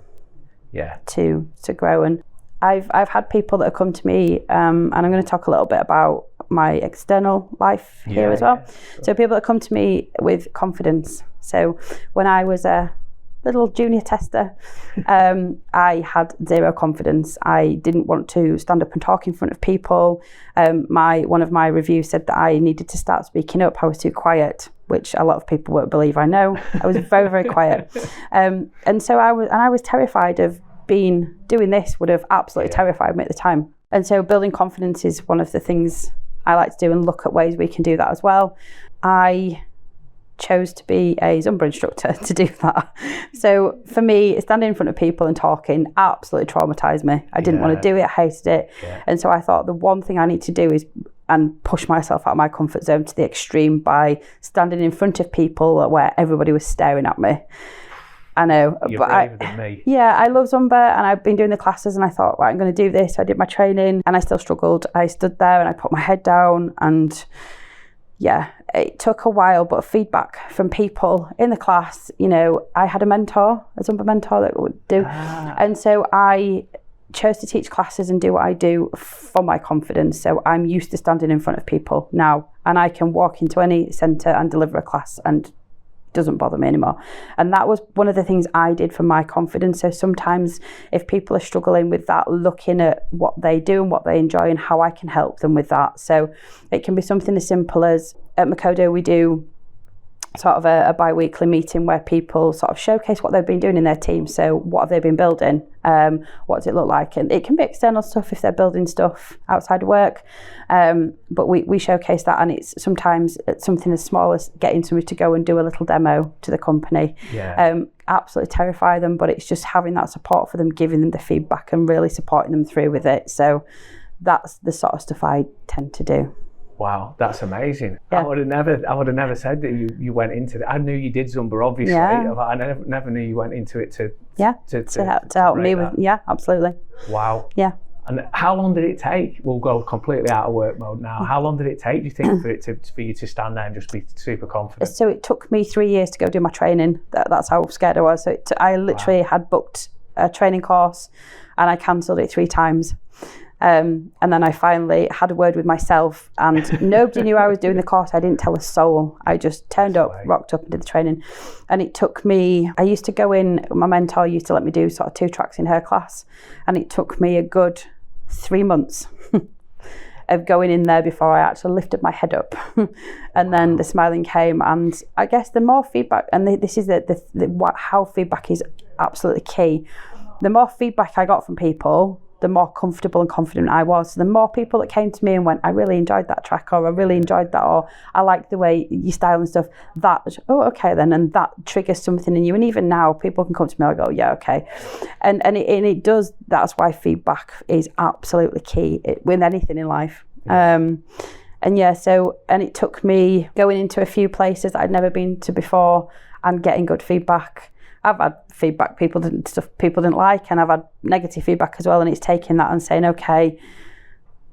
to grow. And I've had people that have come to me, and I'm going to talk a little bit about my external life here as well. So people that come to me with confidence. So when I was a little junior tester, I had zero confidence. I didn't want to stand up and talk in front of people. One of my reviews said that I needed to start speaking up. I was too quiet, which a lot of people won't believe. I know I was very, very quiet, and so I was terrified of doing this. Would have absolutely terrified me at the time. And so building confidence is one of the things I like to do, and look at ways we can do that as well. I chose to be a Zumba instructor to do that. So for me, standing in front of people and talking absolutely traumatized me. I didn't want to do it, I hated it. And so I thought the one thing I need to do is push myself out of my comfort zone to the extreme by standing in front of people where everybody was staring at me. I know. You're braver than me. Yeah, I love Zumba, and I've been doing the classes, and I thought, right, I'm going to do this. I did my training, and I still struggled. I stood there and I put my head down, and yeah, it took a while, but feedback from people in the class, you know, I had a mentor, a Zumba mentor that would do. And so I chose to teach classes and do what I do for my confidence. So I'm used to standing in front of people now, and I can walk into any centre and deliver a class, and it doesn't bother me anymore. And that was one of the things I did for my confidence. So sometimes if people are struggling with that, looking at what they do and what they enjoy and how I can help them with that. So it can be something as simple as at mkodo we do sort of a bi-weekly meeting where people sort of showcase what they've been doing in their team. So what have they been building? What does it look like? And it can be external stuff if they're building stuff outside of work. But we showcase that, and it's sometimes something as small as getting somebody to go and do a little demo to the company. Absolutely terrify them, but it's just having that support for them, giving them the feedback and really supporting them through with it. So that's the sort of stuff I tend to do. Wow, that's amazing. Yeah. I would have never said that you went into that. I knew you did Zumba, obviously. Yeah. I never knew you went into it to help me with. Yeah, absolutely. Wow. Yeah. And how long did it take? We'll go completely out of work mode now. How long did it take, do you think, for you to stand there and just be super confident? So it took me 3 years to go do my training. That's how scared I was. So I literally had booked a training course, and I cancelled it 3 times. And then I finally had a word with myself, and nobody knew I was doing the course. I didn't tell a soul. I just turned up, rocked up and did the training. And it took me, I used to go in, my mentor used to let me do sort of 2 tracks in her class. And it took me a good 3 months of going in there before I actually lifted my head up. And then the smiling came. And I guess the more feedback, and this is how feedback is absolutely key. The more feedback I got from people, the more comfortable and confident I was. So the more people that came to me and went, I really enjoyed that track, or I really enjoyed that, or I like the way you style and stuff, that, oh, okay then, and that triggers something in you. And even now, people can come to me and I go, yeah, okay. And it does, that's why feedback is absolutely key with anything in life. And it took me going into a few places that I'd never been to before and getting good feedback. I've had feedback people didn't like, and I've had negative feedback as well, and it's taking that and saying, okay,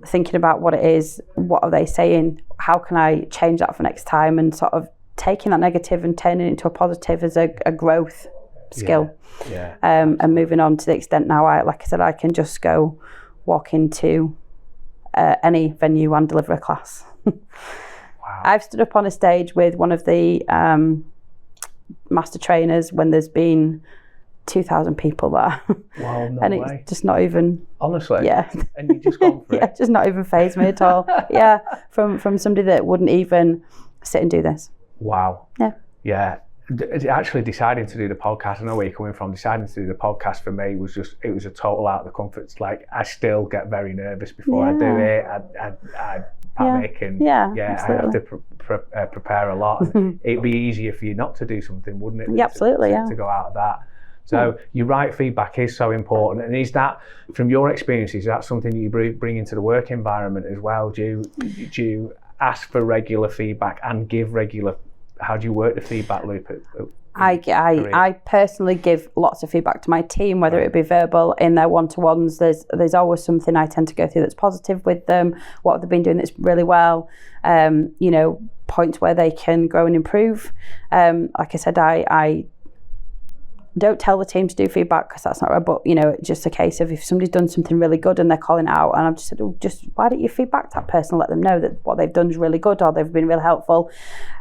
thinking about what it is, what are they saying, how can I change that for next time, and sort of taking that negative and turning it into a positive as a growth skill. And moving on to the extent now, like I said, I can just go walk into any venue and deliver a class. Wow. I've stood up on a stage with one of the master trainers when there's been 2,000 people there. Wow, no and way. It's just not even, honestly. Yeah. And you just gone for it. Yeah, just not even fazed me at all. Yeah, from somebody that wouldn't even sit and do this. Wow. Yeah. Actually deciding to do the podcast, I know where you're coming from, deciding to do the podcast for me was just, it was a total out of the comfort. Like, I still get very nervous before I do it. I panic and I have to prepare a lot. It'd be easier for you not to do something, wouldn't it? Yeah, absolutely, to go out of that. So you're right, feedback is so important. And is that, from your experience, is that something you bring into the work environment as well? Do you ask for regular feedback and give regular? How do you work the feedback loop? I personally give lots of feedback to my team, whether it be verbal in their one-to-ones. There's always something I tend to go through that's positive with them. What have they been doing that's really well? Points where they can grow and improve. Like I said, I don't tell the team to do feedback because that's not right. But it's just a case of if somebody's done something really good and they're calling it out, and I've just said, just why don't you feedback that person and let them know that what they've done is really good or they've been really helpful,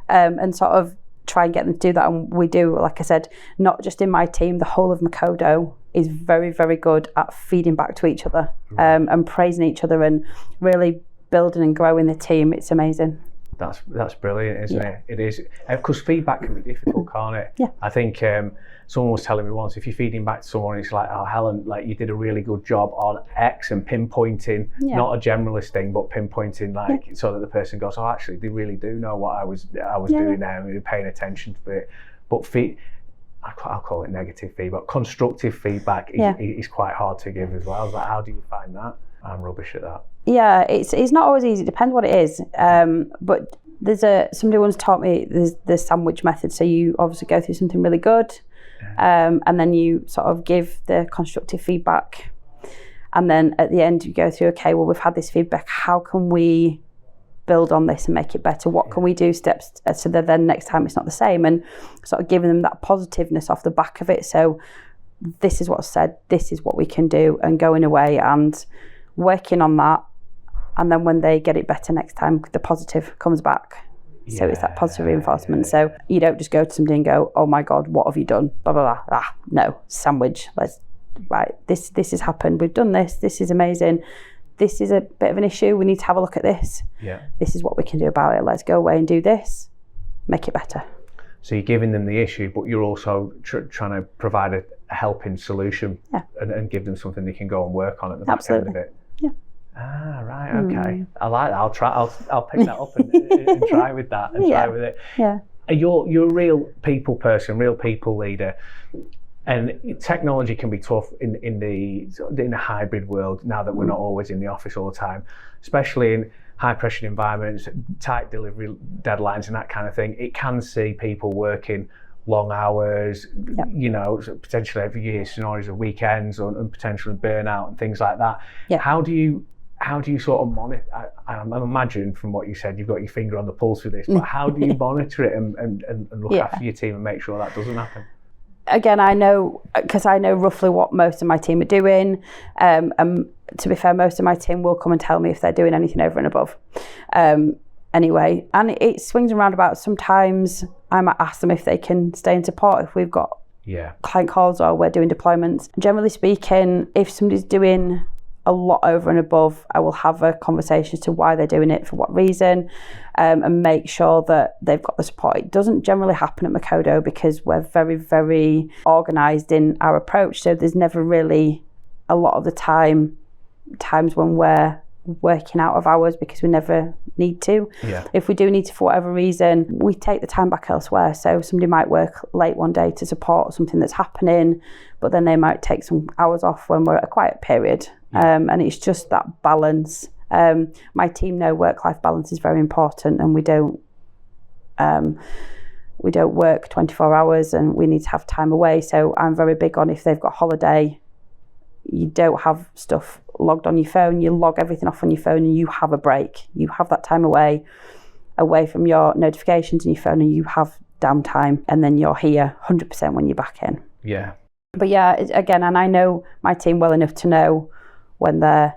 and sort of try and get them to do that. And we do, like I said, not just in my team, the whole of mkodo is very, very good at feeding back to each other, and praising each other and really building and growing the team. It's amazing. That's brilliant, isn't it? It is, because feedback can be difficult, can't it? Yeah. I think someone was telling me once, if you're feeding back to someone, it's like, oh, Helen, like you did a really good job on X, and pinpointing, not a generalist thing, but pinpointing, so that the person goes, oh, actually, they really do know what I was doing now, and they're paying attention to it. But I'll call it negative feedback. Constructive feedback is quite hard to give as well. Like, how do you find that? I'm rubbish at that. Yeah, it's not always easy. It depends what it is. But there's somebody once taught me there's the sandwich method. So you obviously go through something really good, And then you sort of give the constructive feedback. And then at the end, you go through, okay, well, we've had this feedback. How can we build on this and make it better? What can we do steps so that then next time it's not the same? And sort of giving them that positiveness off the back of it. So this is what's said, this is what we can do, and going away and working on that. And then when they get it better next time, the positive comes back. So it's that positive reinforcement. So you don't just go to somebody and go, oh my God, what have you done? Blah, blah, blah. No, sandwich. This has happened. We've done this. This is amazing. This is a bit of an issue. We need to have a look at this. Yeah. This is what we can do about it. Let's go away and do this. Make it better. So you're giving them the issue, but you're also trying to provide a helping solution and give them something they can go and work on at the back end of it. Yeah. Ah, right. Okay. I like that. I'll try. I'll pick that up and try with that and try with it. Yeah. You're a real people person, real people leader. And technology can be tough in the hybrid world now that we're not always in the office all the time, especially in high pressure environments, tight delivery deadlines and that kind of thing. It can see people working long hours, potentially every year scenarios of weekends and potentially burnout and things like that. Yeah. How do you sort of monitor? I'm imagining from what you said, you've got your finger on the pulse with this, but how do you monitor it and look after your team and make sure that doesn't happen? Again, I know, because I know roughly what most of my team are doing. And to be fair, most of my team will come and tell me if they're doing anything over and above. Anyway, and it swings and roundabouts. Sometimes I might ask them if they can stay in support if we've got client calls or we're doing deployments. Generally speaking, if somebody's doing a lot over and above, I will have a conversation as to why they're doing it, for what reason, and make sure that they've got the support. It doesn't generally happen at mkodo because we're very, very organised in our approach. So there's never really a lot of the times when we're working out of hours because we never need to. Yeah. If we do need to for whatever reason, we take the time back elsewhere. So somebody might work late one day to support something that's happening, but then they might take some hours off when we're at a quiet period. And it's just that balance. My team know work-life balance is very important, and we don't work 24 hours and we need to have time away. So I'm very big on, if they've got holiday, you don't have stuff logged on your phone, you log everything off on your phone and you have a break. You have that time away from your notifications and your phone, and you have downtime, and then you're here 100% when you're back in. Yeah. But yeah, again, and I know my team well enough to know when they're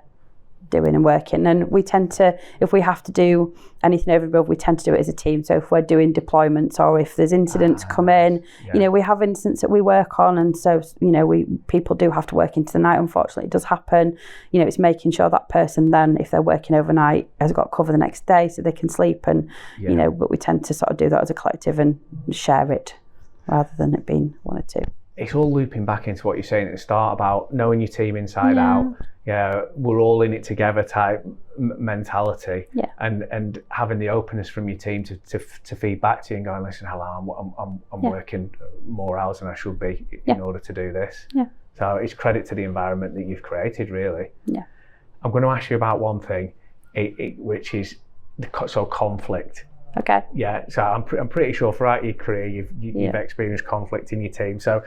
doing and working, and we tend to, if we have to do anything over and above, we tend to do it as a team. So if we're doing deployments or if there's incidents come in, we have incidents that we work on, and so people do have to work into the night. Unfortunately, it does happen. It's making sure that person then, if they're working overnight, has got cover the next day so they can sleep, and but we tend to sort of do that as a collective and share it rather than it being one or two. It's all looping back into what you're saying at the start about knowing your team inside out. Yeah, we're all in it together type mentality, and having the openness from your team to feed back to you and going, listen, hello, I'm working more hours than I should be in order to do this. Yeah. So it's credit to the environment that you've created, really. Yeah. I'm going to ask you about one thing, which is conflict. Okay. Yeah, so I'm pretty sure throughout your career you've experienced conflict in your team. So,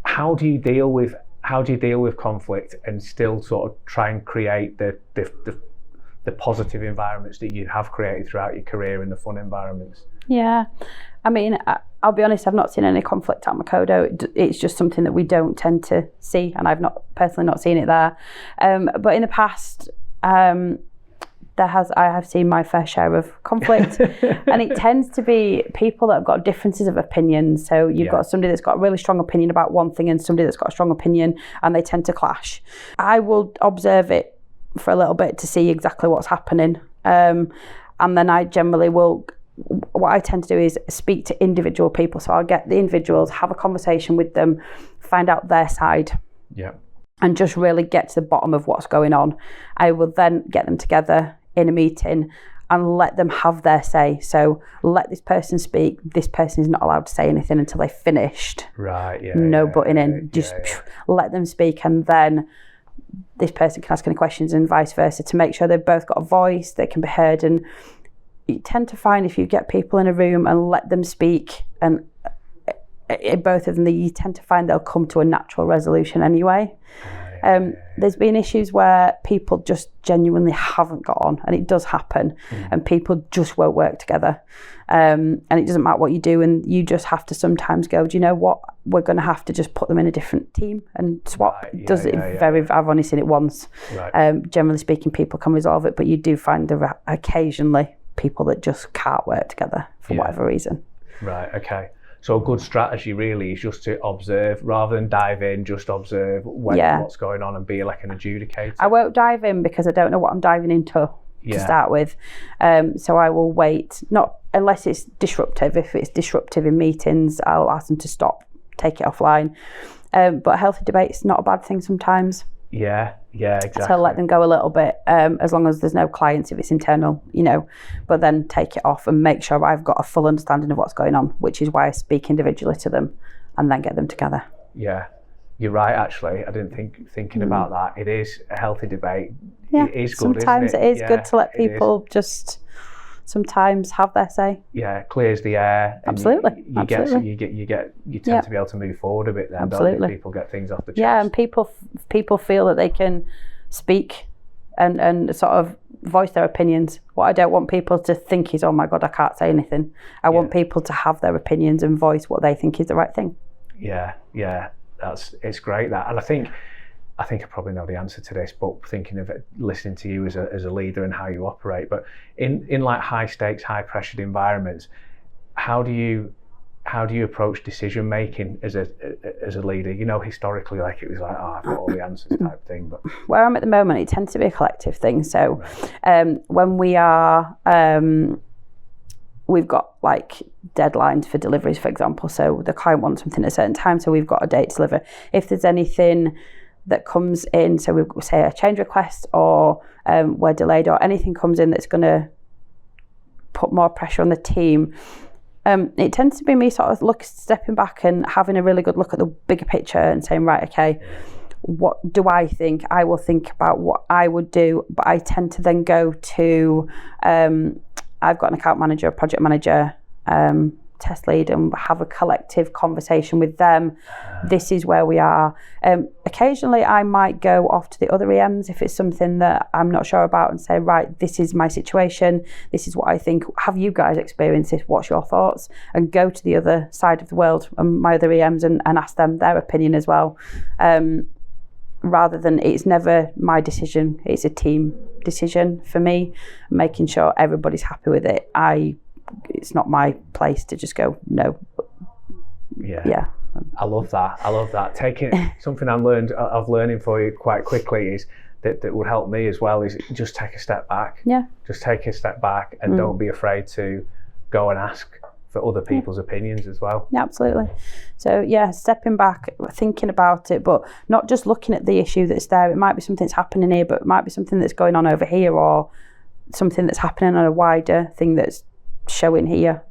how do you deal with conflict and still sort of try and create the positive environments that you have created throughout your career and the fun environments? Yeah, I mean, I'll be honest, I've not seen any conflict at mkodo. It's just something that we don't tend to see, and I've not personally seen it there. But in the past, I have seen my fair share of conflict, and it tends to be people that have got differences of opinions. So you've got somebody that's got a really strong opinion about one thing and somebody that's got a strong opinion, and they tend to clash. I will observe it for a little bit to see exactly what's happening, and then I generally will. What I tend to do is speak to individual people. So I'll get the individuals, have a conversation with them, find out their side. Yeah. And just really get to the bottom of what's going on. I will then get them together in a meeting and let them have their say. So let this person speak. This person is not allowed to say anything until they've finished. Right, yeah. No butting in. Just let them speak, and then this person can ask any questions and vice versa to make sure they've both got a voice, they can be heard. And you tend to find if you get people in a room and let them speak and in both of them, you tend to find they'll come to a natural resolution anyway. There's been issues where people just genuinely haven't got on, and it does happen, and people just won't work together. And it doesn't matter what you do, and you just have to sometimes go, do you know what? We're going to have to just put them in a different team and swap. I've only seen it once. Generally speaking, people can resolve it, but you do find there occasionally people that just can't work together for whatever reason. Right, okay. So a good strategy really is just to observe rather than dive in, just observe what's going on and be like an adjudicator. I won't dive in because I don't know what I'm diving into to start with. So I will wait, not unless it's disruptive. If it's disruptive in meetings, I'll ask them to stop, take it offline. But a healthy debate's not a bad thing sometimes. Yeah, exactly. So let them go a little bit, as long as there's no clients, if it's internal, but then take it off and make sure I've got a full understanding of what's going on, which is why I speak individually to them and then get them together. Yeah, you're right, actually. I didn't thinking about that. It is a healthy debate. Yeah, it is good, sometimes isn't it is good to let people just sometimes have their say. Yeah, clears the air. Absolutely. You tend to be able to move forward a bit then, don't you? People get things off the chest. Yeah, and people feel that they can speak and sort of voice their opinions. What I don't want people to think is, oh my God, I can't say anything. I want people to have their opinions and voice what they think is the right thing. Yeah, it's great that. And I think I probably know the answer to this, but thinking of it, listening to you as a leader and how you operate, but in like high stakes, high pressured environments, how do you approach decision making as a leader? Historically, like it was like, I've got all the answers type thing. But where I'm at the moment, it tends to be a collective thing. So when we are, we've got like deadlines for deliveries, for example. So the client wants something at a certain time, so we've got a date to deliver. If there's anything that comes in, so we say a change request or we're delayed or anything comes in that's going to put more pressure on the team, it tends to be me sort of stepping back and having a really good look at the bigger picture and saying, right, okay, what do I think? I will think about what I would do, but I tend to then go to, I've got an account manager, a project manager, test lead, and have a collective conversation with them. This is where we are. Occasionally I might go off to the other EMs if it's something that I'm not sure about and say, right, this is my situation, this is what I think, have you guys experienced this, what's your thoughts, and go to the other side of the world and my other EMs and ask them their opinion as well, rather than it's never my decision, it's a team decision for me, making sure everybody's happy with it. It's not my place to just go, no. Yeah. I love that. Taking something I've learning for you quite quickly is that would help me as well is just take a step back. Yeah. Just take a step back and don't be afraid to go and ask for other people's opinions as well. Yeah, absolutely. So stepping back, thinking about it, but not just looking at the issue that's there. It might be something that's happening here, but it might be something that's going on over here, or something that's happening on a wider thing that's showing here.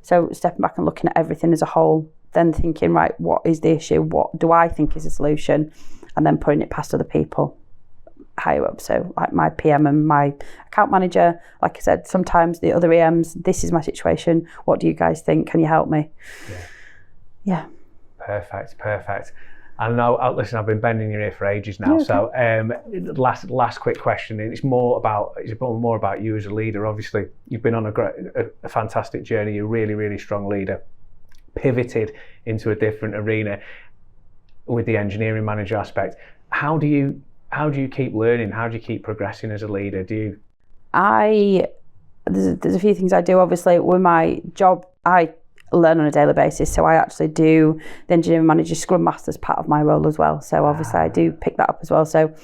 So stepping back and looking at everything as a whole, then thinking, right, what is the issue? What do I think is a solution? And then putting it past other people higher up. So like my PM and my account manager, like I said, sometimes the other EMs, this is my situation. What do you guys think? Can you help me? Yeah. Perfect. And now, listen, I've been bending your ear for ages now. Okay. So, last quick question. It's more about you as a leader. Obviously, you've been on a fantastic journey. You're a really, really strong leader. Pivoted into a different arena with the engineering manager aspect. How do you keep learning? How do you keep progressing as a leader? There's a few things I do. Obviously, with my job, I learn on a daily basis, so I actually do the engineering manager scrum master as part of my role as well, so obviously I do pick that up as well. So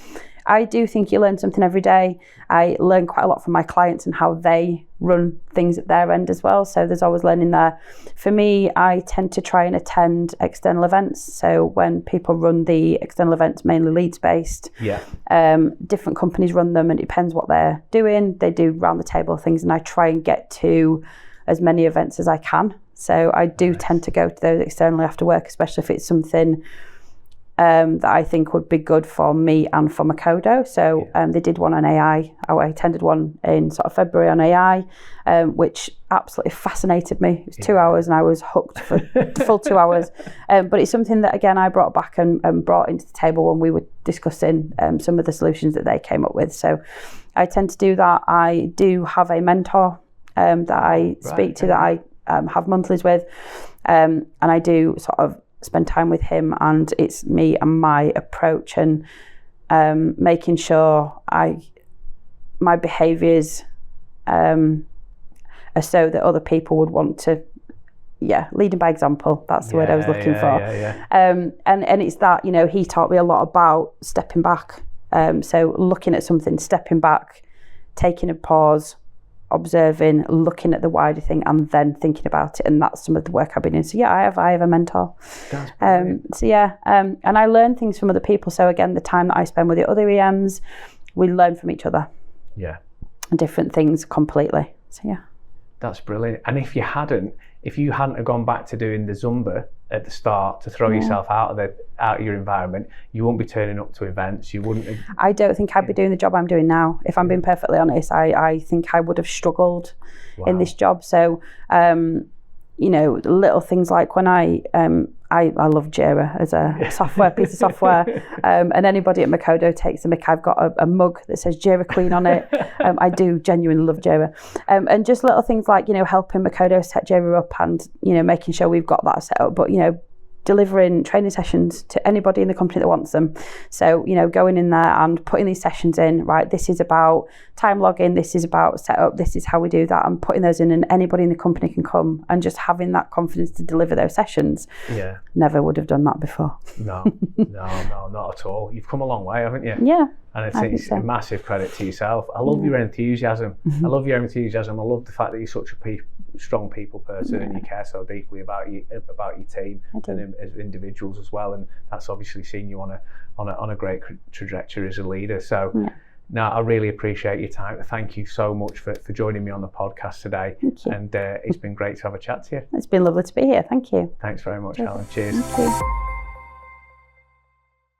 I do think you learn something every day. I learn quite a lot from my clients and how they run things at their end as well, so there's always learning there. For me, I tend to try and attend external events, so when people run the external events, mainly Leeds based, different companies run them and it depends what they're doing. They do round the table things and I try and get to as many events as I can. So I do tend to go to those externally after work, especially if it's something that I think would be good for me and for mkodo. So they did one on AI. I attended one in sort of February on AI, which absolutely fascinated me. It was 2 hours and I was hooked for the full 2 hours. But it's something that, again, I brought back and brought into the table when we were discussing some of the solutions that they came up with. So I tend to do that. I do have a mentor that I speak to, that I have monthlies with. And I do sort of spend time with him, and it's me and my approach, and making sure my behaviours are so that other people would want to, leading by example. That's the word I was looking for. And it's that, you know, he taught me a lot about stepping back. So looking at something, stepping back, taking a pause, observing, looking at the wider thing, and then thinking about it. And that's some of the work I've been doing. So I have a mentor. And I learn things from other people. So again, the time that I spend with the other EMs, we learn from each other. Different things completely. So that's brilliant. And if you hadn't have gone back to doing the Zumba at the start to throw yourself out of your environment, you wouldn't be turning up to events. You wouldn't have... I don't think I'd be doing the job I'm doing now. If I'm being perfectly honest, I think I would have struggled in this job. So, you know, little things like when I love Jira as a piece of software, and anybody at mkodo takes a mick. I've got a mug that says Jira Queen on it. I do genuinely love Jira, and just little things like, you know, helping mkodo set Jira up, and, you know, making sure we've got that set up. But, you know, delivering training sessions to anybody in the company that wants them. So, you know, going in there and putting these sessions in, right, this is about time logging, this is about setup, this is how we do that, and putting those in, and anybody in the company can come, and just having that confidence to deliver those sessions. Never would have done that before. No, not at all. You've come a long way, haven't you? And I think it's a massive credit to yourself. I love your enthusiasm. I love your enthusiasm. I love the fact that you're such a strong people person, and you care so deeply about your team and as individuals as well. And that's obviously seen you on a great trajectory as a leader. So no, I really appreciate your time. Thank you so much for joining me on the podcast today. And it's been great to have a chat to you. It's been lovely to be here. Thank you. Thanks very much, Helen. Cheers. Thank you.